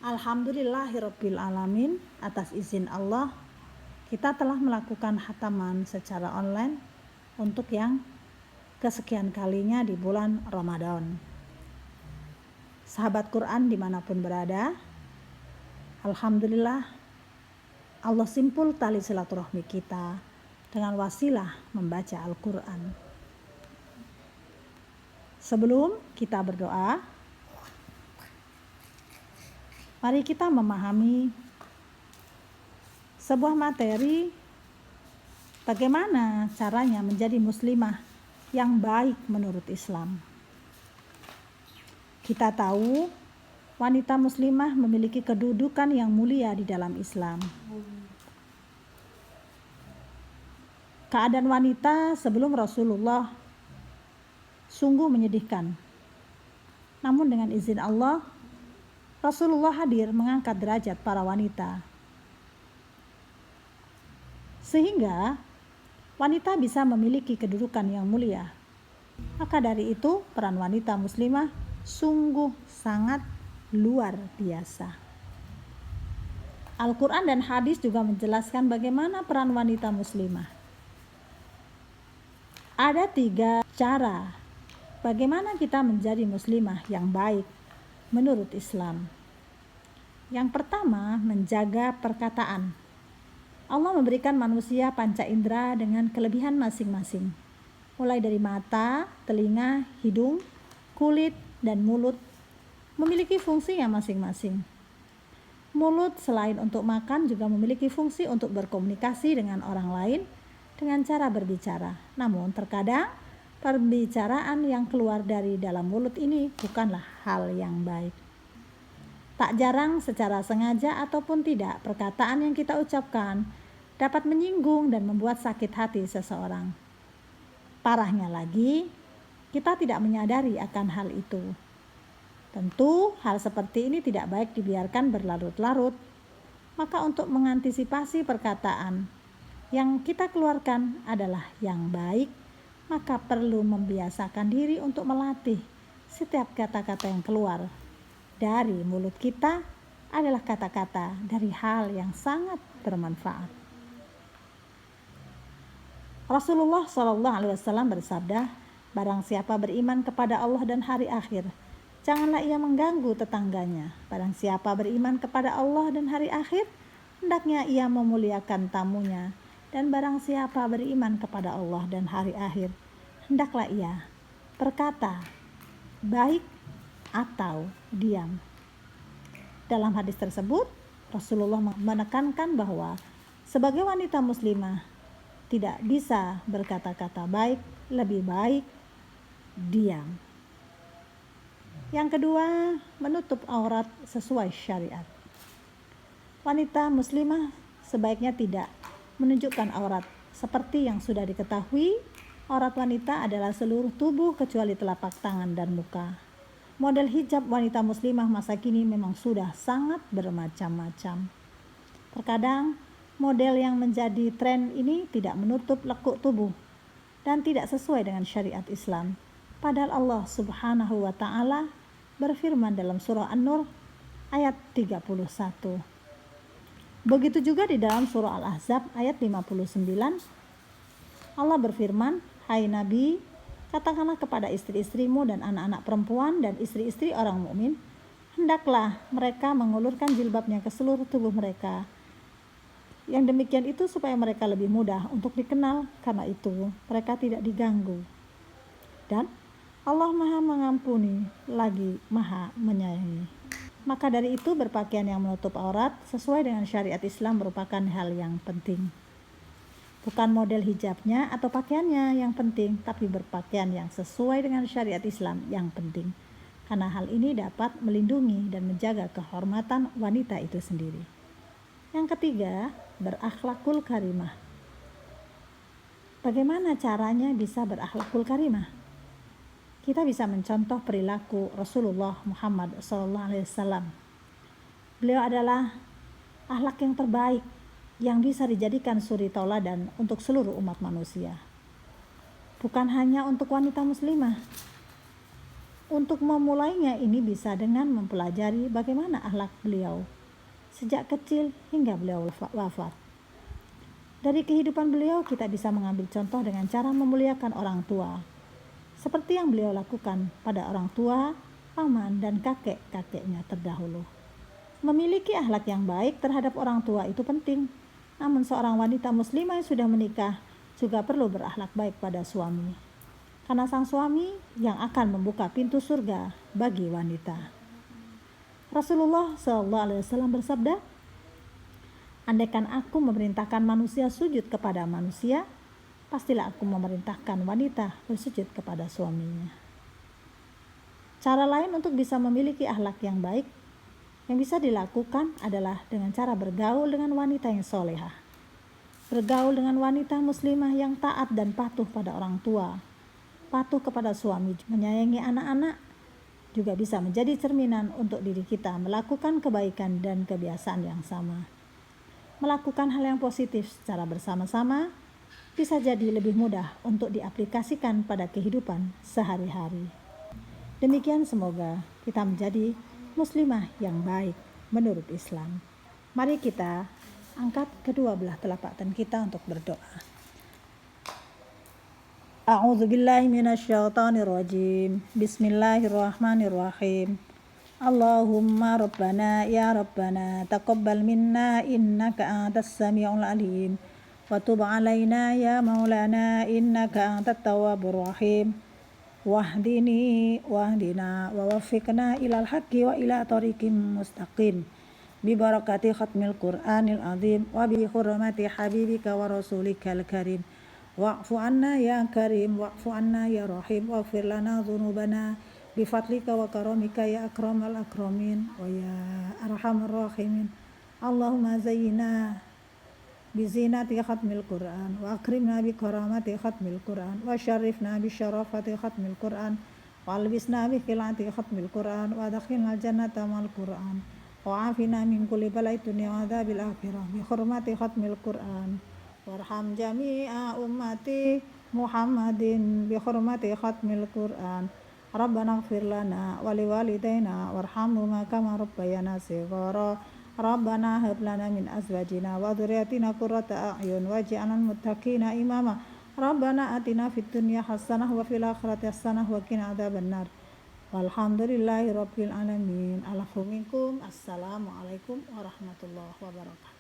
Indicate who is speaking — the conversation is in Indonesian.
Speaker 1: Alhamdulillahirabbil alamin, atas izin Allah kita telah melakukan khataman secara online untuk yang kesekian kalinya di bulan Ramadan. Sahabat Quran dimanapun berada, alhamdulillah Allah simpul tali silaturahmi kita dengan wasilah membaca Al-Quran. Sebelum kita berdoa, mari kita memahami sebuah materi bagaimana caranya menjadi muslimah yang baik menurut Islam. Kita tahu wanita muslimah memiliki kedudukan yang mulia di dalam Islam. Keadaan wanita sebelum Rasulullah sungguh menyedihkan. Namun dengan izin Allah, Rasulullah hadir mengangkat derajat para wanita. Sehingga wanita bisa memiliki kedudukan yang mulia. Maka dari itu peran wanita muslimah sungguh sangat luar biasa. Al-Quran dan hadis juga menjelaskan bagaimana peran wanita muslimah. Ada 3 cara bagaimana kita menjadi muslimah yang baik menurut Islam. Yang pertama, menjaga perkataan. Allah memberikan manusia panca indera dengan kelebihan masing-masing. Mulai dari mata, telinga, hidung, kulit, dan mulut memiliki fungsinya masing-masing. Mulut selain untuk makan juga memiliki fungsi untuk berkomunikasi dengan orang lain dengan cara berbicara. Namun terkadang perbicaraan yang keluar dari dalam mulut ini bukanlah hal yang baik. Tak jarang secara sengaja ataupun tidak, perkataan yang kita ucapkan dapat menyinggung dan membuat sakit hati seseorang. Parahnya lagi, kita tidak menyadari akan hal itu. Tentu hal seperti ini tidak baik dibiarkan berlarut-larut. Maka untuk mengantisipasi perkataan yang kita keluarkan adalah yang baik, maka perlu membiasakan diri untuk melatih setiap kata-kata yang keluar dari mulut kita adalah kata-kata dari hal yang sangat bermanfaat. Rasulullah SAW bersabda, barang siapa beriman kepada Allah dan hari akhir, janganlah ia mengganggu tetangganya. Barang siapa beriman kepada Allah dan hari akhir, hendaknya ia memuliakan tamunya. Dan barang siapa beriman kepada Allah dan hari akhir, hendaklah ia berkata baik atau diam. Dalam hadis tersebut, Rasulullah menekankan bahwa sebagai wanita muslimah tidak bisa berkata-kata baik, lebih baik diam. Yang kedua, menutup aurat sesuai syariat. Wanita muslimah sebaiknya tidak menunjukkan aurat. Seperti yang sudah diketahui, aurat wanita adalah seluruh tubuh kecuali telapak tangan dan muka. Model hijab wanita muslimah masa kini memang sudah sangat bermacam-macam. Terkadang model yang menjadi tren ini tidak menutup lekuk tubuh dan tidak sesuai dengan syariat Islam. Padahal Allah Subhanahu wa taala berfirman dalam surah An-Nur ayat 31. Begitu juga di dalam surah Al-Ahzab ayat 59. Allah berfirman, "Hai Nabi, katakanlah kepada istri-istrimu dan anak-anak perempuan dan istri-istri orang mukmin, hendaklah mereka mengulurkan jilbabnya ke seluruh tubuh mereka. Yang demikian itu supaya mereka lebih mudah untuk dikenal, karena itu mereka tidak diganggu. Dan Allah Maha Mengampuni lagi Maha Menyayangi." Maka dari itu berpakaian yang menutup aurat sesuai dengan syariat Islam merupakan hal yang penting. Bukan model hijabnya atau pakaiannya yang penting, tapi berpakaian yang sesuai dengan syariat Islam yang penting. Karena hal ini dapat melindungi dan menjaga kehormatan wanita itu sendiri. Yang ketiga, berakhlakul karimah. Bagaimana caranya bisa berakhlakul karimah? Kita bisa mencontoh perilaku Rasulullah Muhammad SAW. Beliau adalah akhlak yang terbaik yang bisa dijadikan suri tauladan untuk seluruh umat manusia. Bukan hanya untuk wanita muslimah, Untuk memulainya ini bisa dengan mempelajari bagaimana akhlak beliau sejak kecil hingga beliau wafat. Dari kehidupan beliau kita bisa mengambil contoh dengan cara memuliakan orang tua, seperti yang beliau lakukan pada orang tua, paman, dan kakek-kakeknya terdahulu. Memiliki akhlak yang baik terhadap orang tua itu penting, namun seorang wanita muslimah yang sudah menikah juga perlu berakhlak baik pada suami, karena sang suami yang akan membuka pintu surga bagi wanita. Rasulullah SAW bersabda, andaikan aku memerintahkan manusia sujud kepada manusia, pastilah aku memerintahkan wanita bersujud kepada suaminya. Cara lain untuk bisa memiliki akhlak yang baik yang bisa dilakukan adalah dengan cara bergaul dengan wanita yang solehah. Bergaul dengan wanita muslimah yang taat dan patuh pada orang tua, patuh kepada suami, menyayangi anak-anak, juga bisa menjadi cerminan untuk diri kita melakukan kebaikan dan kebiasaan yang sama. Melakukan hal yang positif secara bersama-sama bisa jadi lebih mudah untuk diaplikasikan pada kehidupan sehari-hari. Demikian, semoga kita menjadi muslimah yang baik menurut Islam. Mari kita angkat kedua belah telapak tangan kita untuk berdoa. A'udzubillahi minasyaitonirrajim. Bismillahirrahmanirrahim. Allahumma rabbana ya rabbana taqabbal minna innaka antas samiul alim wa tub alaina ya maulana innaka antat tawwabur rahim. Wahdini wahdina wa waffiqna ilal haqqi wa ila tariqim mustaqim bi barakati khatmil Qur'anil azim wa bi hurmati habibika wa rasulikal karim. Wa'fu anna ya karim, wa'fu anna ya rahim, waghfir lana dhunubana bifadlika wa karamika ya akramal akramin wa ya arhamar rahimin. Allahumma zayyina bizinati khatmil Qur'an wa akrimna bi karamati khatmil Qur'an wa syarifna bi syarafati khatmil Qur'an wa albisna bi khilati khatmil Qur'an wa adkhilna jannata mal Qur'an wa afina min kulli balai dunya wa adzabil akhirah bi hurmati khatmil Qur'an. Warham jami'a ummati Muhammadin bi hurmati khatmil Qur'an. Rabbana ighfir lana wa liwalidayna warhamhuma kama rabbayana shighara. Rabbana hab lana min azwajina wa dhurriyyatina qurrata a'yun waj'alna muttaqina imama. Rabbana atina fid dunya hasanah wa fil akhirati hasanah wa qina adzabannar. Walhamdulillahi rabbil alamin. Assalamualaikum warahmatullahi wabarakatuh.